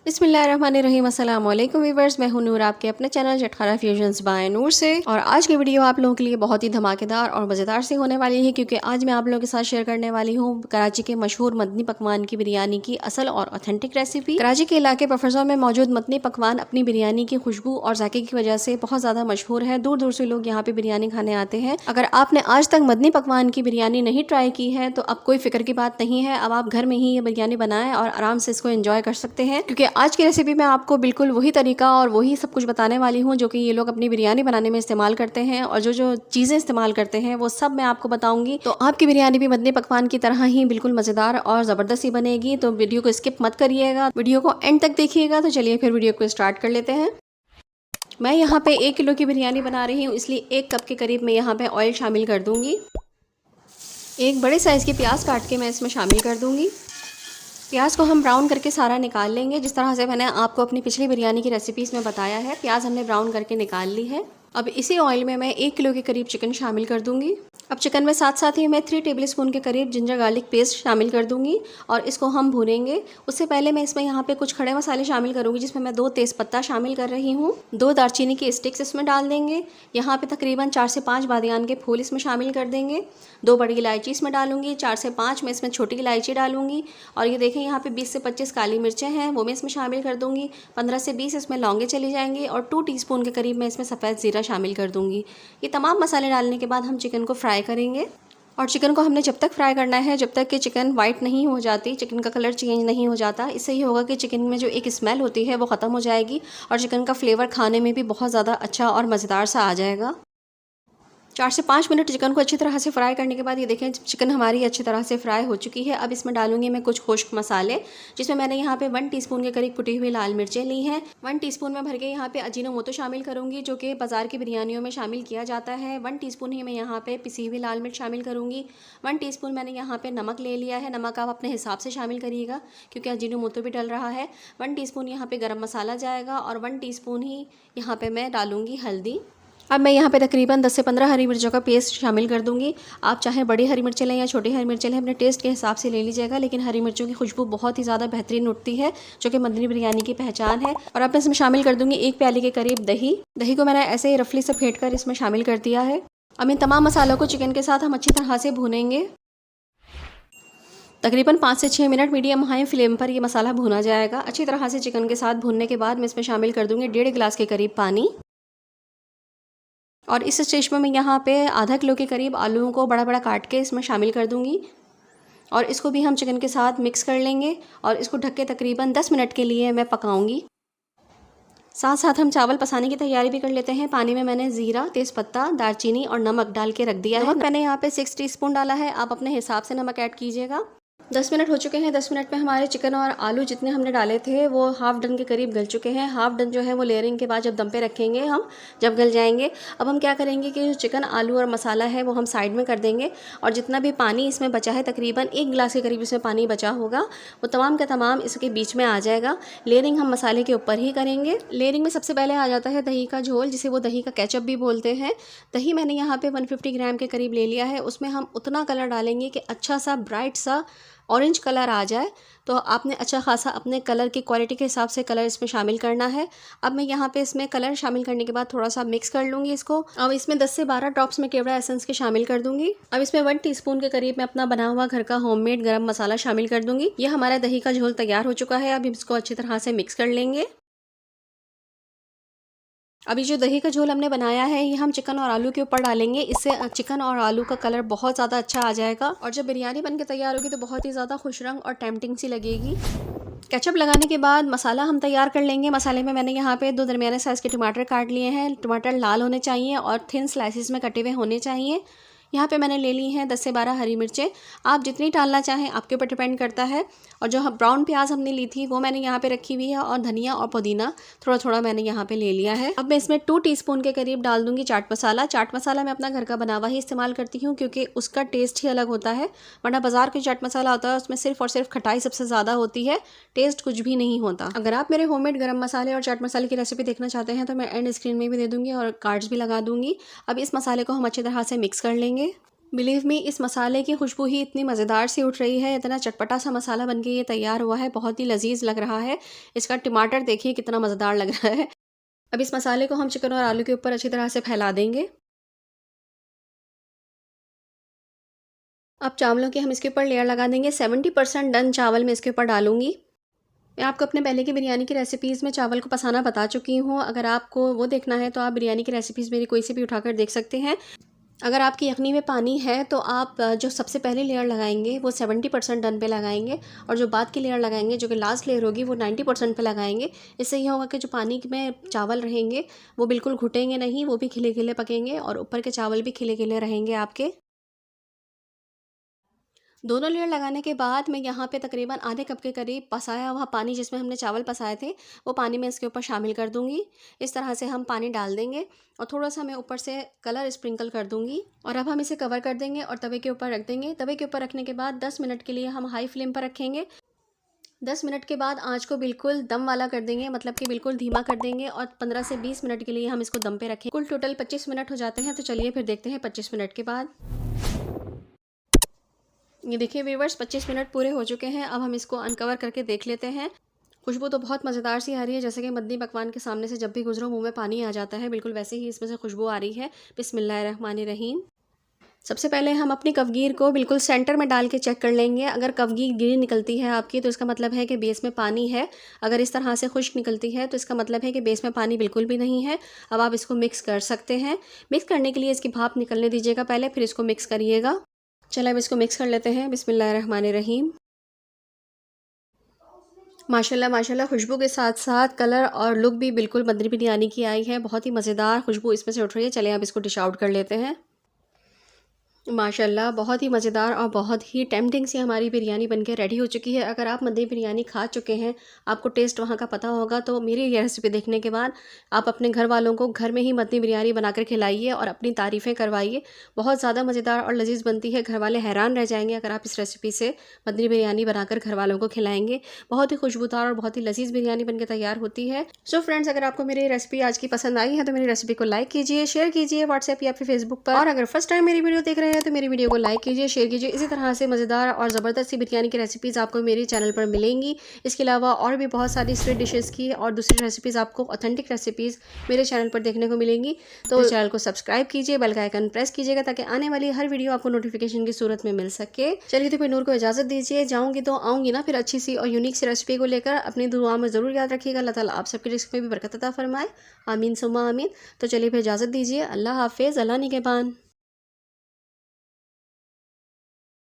बिस्मिल्लाहिर्रहमानिर्रहीम। अस्सलाम वालेकुम वीवर्स, मैं हूं नूर, आपके अपने चैनल चटखारा फ्यूजन्स बाय नूर से। और आज की वीडियो आप लोगों के लिए बहुत ही धमाकेदार और मज़ेदार से होने वाली है, क्योंकि आज मैं आप लोगों के साथ शेयर करने वाली हूं कराची के मशहूर मदनी पकवान की बिरयानी की असल और ऑथेंटिक रेसिपी। कराची के इलाके बफरजों में मौजूद मदनी पकवान अपनी बिरयानी की खुशबू और जायके की वजह से बहुत ज़्यादा मशहूर है। दूर दूर से लोग यहाँ पे बिरयानी खाने आते हैं। अगर आपने आज तक मदनी पकवान की बिरयानी नहीं ट्राई की है तो अब कोई फिक्र की बात नहीं है। अब आप घर में ही ये बिरयानी बनाएं और आराम से इसको एंजॉय कर सकते हैं, क्योंकि आज की रेसिपी में आपको बिल्कुल वही तरीका और वही सब कुछ बताने वाली हूँ जो कि ये लोग अपनी बिरयानी बनाने में इस्तेमाल करते हैं। और जो जो चीज़ें इस्तेमाल करते हैं वो सब मैं आपको बताऊंगी। तो आपकी बिरयानी भी मदनी पकवान की तरह ही बिल्कुल मज़ेदार और ज़बरदस्त ही बनेगी। तो वीडियो को स्किप मत करिएगा, वीडियो को एंड तक देखिएगा। तो चलिए फिर वीडियो को स्टार्ट कर लेते हैं। मैं यहाँ पे 1 किलो की बिरयानी बना रही हूँ, इसलिए 1 कप के करीब मैं यहाँ पे ऑयल शामिल कर दूंगी। एक बड़े साइज़ की प्याज काट के मैं इसमें शामिल कर दूंगी। प्याज को हम ब्राउन करके सारा निकाल लेंगे, जिस तरह से मैंने आपको अपनी पिछली बिरयानी की रेसिपीज़ में बताया है। प्याज हमने ब्राउन करके निकाल ली है। अब इसी ऑयल में मैं 1 किलो के करीब चिकन शामिल कर दूंगी। अब चिकन में साथ साथ ही मैं 3 टेबलस्पून के करीब जिंजर गार्लिक पेस्ट शामिल कर दूंगी और इसको हम भूनेंगे। उससे पहले मैं इसमें यहाँ पे कुछ खड़े मसाले शामिल करूंगी, जिसमें मैं 2 तेज़पत्ता शामिल कर रही हूँ, 2 दालचीनी की स्टिक्स इसमें डाल देंगे। यहाँ पे तकरीबन 4 से 5 बादियान के फूल इसमें शामिल कर देंगे। 2 बड़ी इलायची इसमें डालूंगी, 4 से 5 मैं इसमें छोटी इलायची डालूंगी। और ये देखें यहाँ पे 20 से 25 काली मिर्चें हैं, वो मैं इसमें शामिल कर दूंगी। 15 से 20 इसमें लौंगे चली जाएंगी और 2 टीस्पून के करीब मैं इसमें सफ़ेद ज़ीरा शामिल कर दूंगी। ये तमाम मसाले डालने के बाद हम चिकन को फ्राई करेंगे। और चिकन को हमने जब तक फ्राई करना है जब तक कि चिकन वाइट नहीं हो जाती, चिकन का कलर चेंज नहीं हो जाता। इससे ये होगा कि चिकन में जो एक स्मेल होती है वो ख़त्म हो जाएगी और चिकन का फ्लेवर खाने में भी बहुत ज़्यादा अच्छा और मज़ेदार सा आ जाएगा। 4 से 5 मिनट चिकन को अच्छी तरह से फ्राई करने के बाद ये देखें चिकन हमारी अच्छी तरह से फ्राई हो चुकी है। अब इसमें डालूंगी मैं कुछ खुश्क मसाले, जिसमें मैंने यहाँ पे 1 टीस्पून के करीब कुटी हुई लाल मिर्चें ली हैं। 1 टीस्पून में भर के यहाँ पे अजीनोमोटो शामिल करूँगी, जो कि बाज़ार की बिरयानियों में शामिल किया जाता है। 1 टीस्पून ही मैं यहाँ पे पिसी हुई लाल मिर्च शामिल करूँगी। 1 टीस्पून मैंने यहाँ पे नमक ले लिया है। नमक आप अपने हिसाब से शामिल करिएगा, क्योंकि अजीनोमोटो भी डल रहा है। 1 टीस्पून यहाँ पे गरम मसाला जाएगा और 1 टीस्पून ही यहाँ पे मैं डालूँगी हल्दी। अब मैं यहाँ पे तकरीबन 10 से 15 हरी मिर्चों का पेस्ट शामिल कर दूंगी। आप चाहे बड़ी हरी मिर्चें लें या छोटी हरी मिर्चें लें, अपने टेस्ट के हिसाब से ले लीजिएगा, लेकिन हरी मिर्चों की खुशबू बहुत ही ज़्यादा बेहतरीन उठती है, जो कि मदनी बिरयानी की पहचान है। और अब मैं इसमें शामिल कर दूंगी 1 प्याली के करीब दही। दही को मैंने ऐसे ही रफली से फेंट कर इसमें शामिल कर दिया है। अब इन तमाम मसालों को चिकन के साथ हम अच्छी तरह से भूनेंगे। तकरीबन 5 से 6 मिनट मीडियम हाई फ्लेम पर ये मसाला भुना जाएगा। अच्छी तरह से चिकन के साथ भूनने के बाद मैं इसमें शामिल कर दूंगी 1.5 गिलास के करीब पानी। और इस स्टेज में मैं यहाँ पे आधा किलो के करीब आलूओं को बड़ा बड़ा काट के इसमें शामिल कर दूंगी और इसको भी हम चिकन के साथ मिक्स कर लेंगे और इसको ढक के तकरीबन 10 मिनट के लिए मैं पकाऊंगी। साथ साथ हम चावल पसाने की तैयारी भी कर लेते हैं। पानी में मैंने ज़ीरा, तेज़पत्ता, दालचीनी और नमक डाल के रख दिया है। मैंने यहाँ पे 6 टीस्पून डाला है, आप अपने हिसाब से नमक ऐड कीजिएगा। 10 मिनट हो चुके हैं। 10 मिनट में हमारे चिकन और आलू जितने हमने डाले थे वो हाफ डन के करीब गल चुके हैं। हाफ डन जो है वो लेयरिंग के बाद जब दम पे रखेंगे हम, जब गल जाएंगे। अब हम क्या करेंगे कि जो चिकन, आलू और मसाला है वो हम साइड में कर देंगे और जितना भी पानी इसमें बचा है, तकरीबन 1 गिलास के करीब इसमें पानी बचा होगा, वो तमाम का तमाम इसके बीच में आ जाएगा। लेयरिंग हम मसाले के ऊपर ही करेंगे। लेयरिंग में सबसे पहले आ जाता है दही का झोल, जिसे वो दही का केचप भी बोलते हैं। दही मैंने यहाँ पे 150 ग्राम के करीब ले लिया है। उसमें हम उतना कलर डालेंगे कि अच्छा सा ब्राइट सा ऑरेंज कलर आ जाए। तो आपने अच्छा खासा अपने कलर की क्वालिटी के हिसाब से कलर इसमें शामिल करना है। अब मैं यहाँ पे इसमें कलर शामिल करने के बाद थोड़ा सा मिक्स कर लूँगी इसको। अब इसमें 10 से 12 ड्रॉप्स में केवड़ा एसेंस के शामिल कर दूँगी। अब इसमें 1 टीस्पून के करीब मैं अपना बना हुआ घर का होममेड गरम मसाला शामिल कर दूँगी। ये हमारा दही का झोल तैयार हो चुका है। अब इसको अच्छी तरह से मिक्स कर लेंगे। अभी जो दही का झोल हमने बनाया है ये हम चिकन और आलू के ऊपर डालेंगे। इससे चिकन और आलू का कलर बहुत ज़्यादा अच्छा आ जाएगा और जब बिरयानी बनके तैयार होगी तो बहुत ही ज़्यादा खुश रंग और टेम्पटिंग सी लगेगी। केचप लगाने के बाद मसाला हम तैयार कर लेंगे। मसाले में मैंने यहाँ पे 2 दरमियाने साइज़ के टमाटर काट लिए हैं। टमाटर लाल होने चाहिए और थिन स्लाइसिस में कटे हुए होने चाहिए। यहाँ पे मैंने ले ली हैं 10 से 12 हरी मिर्चें। आप जितनी डालना चाहें आपके ऊपर डिपेंड करता है। और जो ब्राउन प्याज हमने ली थी वो मैंने यहाँ पे रखी हुई है और धनिया और पुदीना थोड़ा थोड़ा मैंने यहाँ पे ले लिया है। अब मैं इसमें 2 टीस्पून के करीब डाल दूंगी चाट मसाला। चाट मसाला मैं अपना घर का बना हुआ ही इस्तेमाल करती हूँ, क्योंकि उसका टेस्ट ही अलग होता है। वरना बाजार का चाट मसाला होता है उसमें सिर्फ और सिर्फ खटाई सबसे ज़्यादा होती है, टेस्ट कुछ भी नहीं होता। अगर आप मेरे होममेड गरम मसाले और चाट मसाले की रेसिपी देखना चाहते हैं तो मैं एंड स्क्रीन में भी दे दूँगी और कार्ड्स भी लगा दूँगी। अब इस मसाले को हम अच्छी तरह से मिक्स कर लेंगे। बिलीव मी, इस मसाले की खुशबू ही इतनी मज़ेदार सी उठ रही है, इतना चटपटा सा मसाला बन के ये तैयार हुआ है, बहुत ही लजीज लग रहा है। इसका टमाटर देखिए कितना मज़ेदार लग रहा है। अब इस मसाले को हम चिकन और आलू के ऊपर अच्छी तरह से फैला देंगे। अब चावलों की हम इसके ऊपर लेयर लगा देंगे। 70% डन चावल मैं इसके ऊपर डालूंगी। मैं आपको अपने पहले की बिरयानी की रेसिपीज़ में चावल को पसाना बता चुकी हूँ। अगर आपको वो देखना है तो आप बिरयानी की रेसिपीज़ मेरी कोई सी भी उठाकर देख सकते हैं। अगर आपकी यखनी में पानी है तो आप जो सबसे पहले लेयर लगाएंगे वो 70% डन पे लगाएंगे, और जो बाद की लेयर लगाएंगे जो कि लास्ट लेयर होगी वो 90% पे लगाएंगे। इससे ये होगा कि जो पानी में चावल रहेंगे वो बिल्कुल घुटेंगे नहीं, वो भी खिले खिले पकेंगे और ऊपर के चावल भी खिले खिले रहेंगे आपके। दोनों लेयर लगाने के बाद मैं यहाँ पे तकरीबन आधे कप के करीब पसाया हुआ पानी, जिसमें हमने चावल पसाए थे, वो पानी मैं इसके ऊपर शामिल कर दूँगी। इस तरह से हम पानी डाल देंगे और थोड़ा सा मैं ऊपर से कलर स्प्रिंकल कर दूँगी। और अब हम इसे कवर कर देंगे और तवे के ऊपर रख देंगे। तवे के ऊपर रखने के बाद 10 मिनट के लिए हम हाई फ्लेम पर रखेंगे। 10 मिनट के बाद आँच को बिल्कुल दम वाला कर देंगे, मतलब कि बिल्कुल धीमा कर देंगे, और 15 से 20 मिनट के लिए हम इसको दम पे रखें। कुल टोटल 25 मिनट हो जाते हैं। तो चलिए फिर देखते हैं 25 मिनट के बाद। ये देखिए व्यूवर्स, 25 मिनट पूरे हो चुके हैं। अब हम इसको अनकवर करके देख लेते हैं। खुशबू तो बहुत मज़ेदार सी आ रही है, जैसे कि मद्नी पकवान के सामने से जब भी गुजरो मुंह में पानी आ जाता है, बिल्कुल वैसे ही इसमें से खुशबू आ रही है। बिस्मिल्लाहिर्रहमानिर्रहीम। सबसे पहले हम अपनी कवगीर को बिल्कुल सेंटर में डाल के चेक कर लेंगे। अगर कवगीर गिरी निकलती है आपकी तो इसका मतलब है कि बेस में पानी है। अगर इस तरह से खुश्क निकलती है तो इसका मतलब है कि बेस में पानी बिल्कुल भी नहीं है। अब आप इसको मिक्स कर सकते हैं। मिक्स करने के लिए इसकी भाप निकलने दीजिएगा पहले, फिर इसको मिक्स करिएगा। चलो अब इसको मिक्स कर लेते हैं। बिस्मिल्लाहिर्रहमानिर्रहीम। माशाल्लाह माशाल्लाह, खुशबू के साथ साथ कलर और लुक भी बिल्कुल मद्नी बिरयानी की आई है। बहुत ही मज़ेदार खुशबू इसमें से उठ रही है। चलिए अब इसको डिश आउट कर लेते हैं। माशाल्लाह, बहुत ही मज़ेदार और बहुत ही टेम्पटिंग सी हमारी बिरयानी बनके रेडी हो चुकी है। अगर आप मद्नी बिरयानी खा चुके हैं, आपको टेस्ट वहाँ का पता होगा, तो मेरी ये रेसिपी देखने के बाद आप अपने घर वालों को घर में ही मद्नी बिरयानी बनाकर खिलाइए और अपनी तारीफ़ें करवाइए। बहुत ज़्यादा मज़ेदार और लजीज़ बनती है। घर वाले हैरान रह जाएंगे अगर आप इस रेसिपी से मद्नी बिरयानी बनाकर घर वालों को खिलाएंगे। बहुत ही खुशबूदार और बहुत ही लजीज़ बिरयानी बनकर तैयार होती है। सो फ्रेंड्स, अगर आपको मेरी रेसिपी आज की पसंद आई है तो मेरी रेसिपी को लाइक कीजिए, शेयर कीजिए व्हाट्सएप या फिर फेसबुक पर। और अगर फर्स्ट टाइम मेरी वीडियो देख रहे हैं तो मेरी वीडियो को लाइक कीजिए, शेयर कीजिए। इसी तरह से मज़ेदार और ज़बरदस्त सी बिरयानी की रेसिपीज़ आपको मेरे चैनल पर मिलेंगी। इसके अलावा और भी बहुत सारी स्ट्रीट डिशेज़ की और दूसरी रेसिपीज़, आपको ऑथेंटिक रेसिपीज़ मेरे चैनल पर देखने को मिलेंगी। तो चैनल को सब्सक्राइब कीजिए, बेल का आइकन प्रेस कीजिएगा ताकि आने वाली हर वीडियो आपको नोटिफिकेशन की सूरत में मिल सके। चलिए तो फिर नूर को इजाज़त दीजिए। जाऊँगी तो आऊँगी ना फिर अच्छी सी और यूनिक सी रेसिपी को लेकर। अपनी दुआ में ज़रूर याद रखिएगा। अल्लाह ताला आप सबकी रिस्क में भी बरकत अता फरमाए। आमीन सुम्मा आमीन। तो चलिए फिर इजाज़त दीजिए। अल्लाह हाफिज़। अल्लाह निगहबान।